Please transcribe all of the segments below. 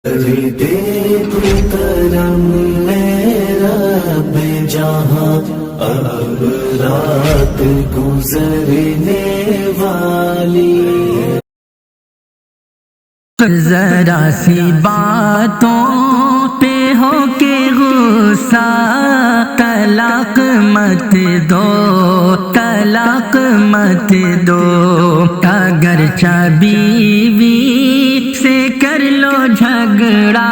دے تو کرم میرا بے جہاں اب رات گزرنے والی ذرا سی باتوں پہ ہو کے غصہ طلاق مت دو، طلاق مت دو، اگرچہ بیوی سے کر لو جھگڑا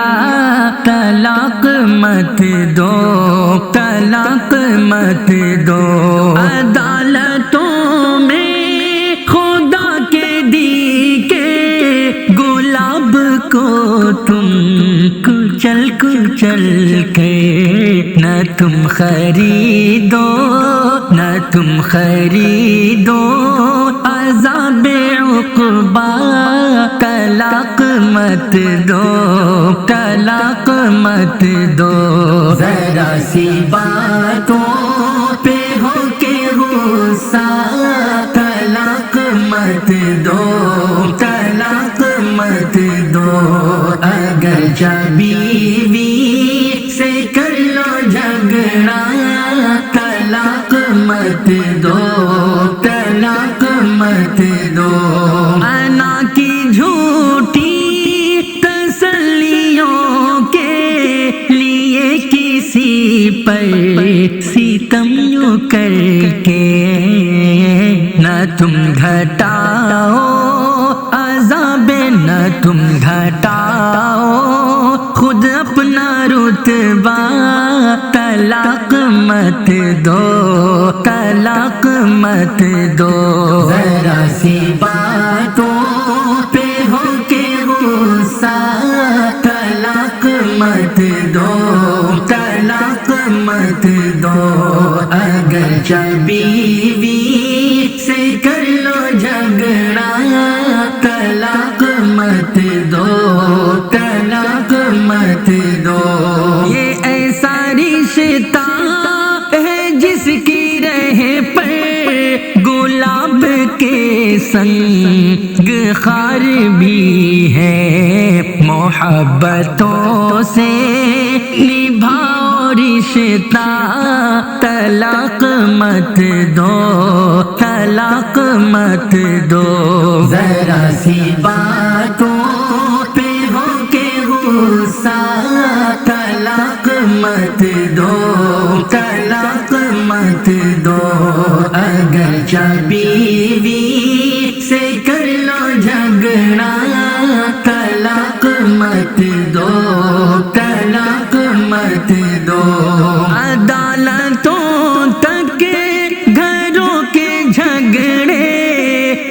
طلاق مت دو، طلاق مت دو، عدالتوں میں خدا کے دی کے گلاب کو تم کچل کچل کے نہ تم خریدو، نہ تم خریدو عذاب عقبہ، طلاق مت دو، طلاق مت دو، ذرا سی باتوں پہ ہو کے غصہ طلاق مت دو، طلاق مت دو، اگر بیوی سے کر لو جھگڑا طلاق مت دو، طلاق مت دو، انا کی جھوٹی تسلیوں کے لیے کسی پر ستم یوں کر کے نہ تم گھٹاؤ عذاب، نہ تم گھٹاؤ خود اپنا رتبہ، طلاق مت دو، طلاق مت دو، ذرا سی باتوں پہ ہو کے غصہ طلاق مت دو، طلاق مت دو، اگرچہ بیوی سے کر لو جھگڑا طلاق مت دو، طلاق مت دو، یہ ایسا رشتہ ہے جس کی رہ پر گلاب کے سنگ خار بھی ہے، محبتوں سے نبھاؤ رشتہ طلاق مت دو، طلاق مت دو، ذرا سی باتوں پہ ہو کے غصہ طلاق مت دو، طلاق مت دو، اگرچہ بیوی سے کر لو جھگڑا طلاق مت دو، طلاق مت دو، عدالتوں تک گھروں کے جھگڑے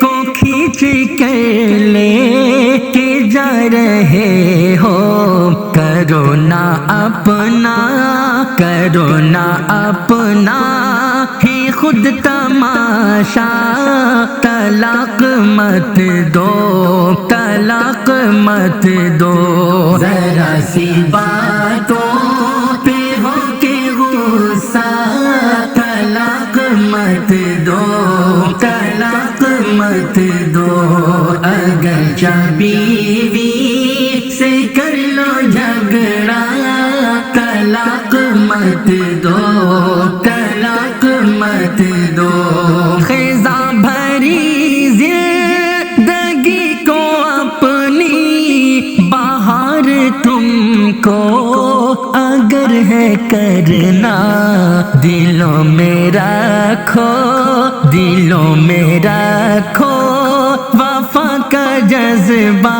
کو کھینچ کر لے کے جا رہے ہو، کرو نہ اپنا، کرو نہ اپنا ہی خود تماشا طلاق مت دو، طلاق مت دو، ذرا سی باتوں پہ ہو کے غصہ طلاق مت دو، طلاق مت دو، اگرچہ بیوی سے کر لو جھگڑا طلاق مت دو، طلاق مت دو، خزاں بھری زندگی کو اپنی بہار تم کو اگر ہے کرنا دلوں میں رکھو، دلوں میں رکھو وفا کا جذبہ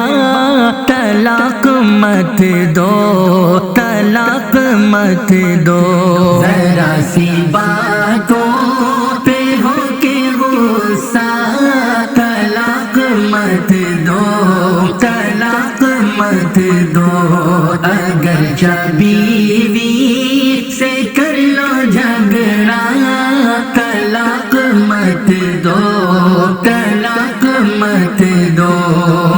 طلاق مت دو، طلاق مت دو، ذرا سی باتوں پہ ہو کے غصہ طلاق مت دو، طلاق مت دو، اگرچہ بیوی سے کر لو جھگڑا طلاق مت دو، طلاق مت دو،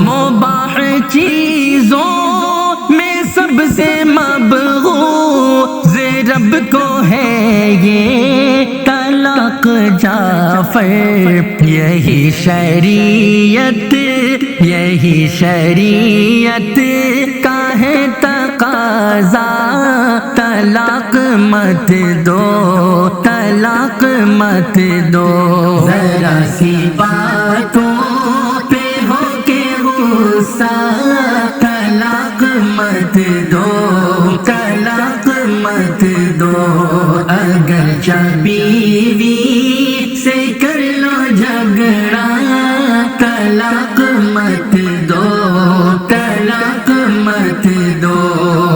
مباح چیزوں میں سب سے مبغوض رب کو ہے یہ طلاق جعفر، یہی شریعت، یہی شریعت کا ہے تقاضا طلاق مت دو طلاق مت دو ذرا سی باتوں پہ ہو کے غصہ طلاق مت دو طلاق مت دو اگر بیوی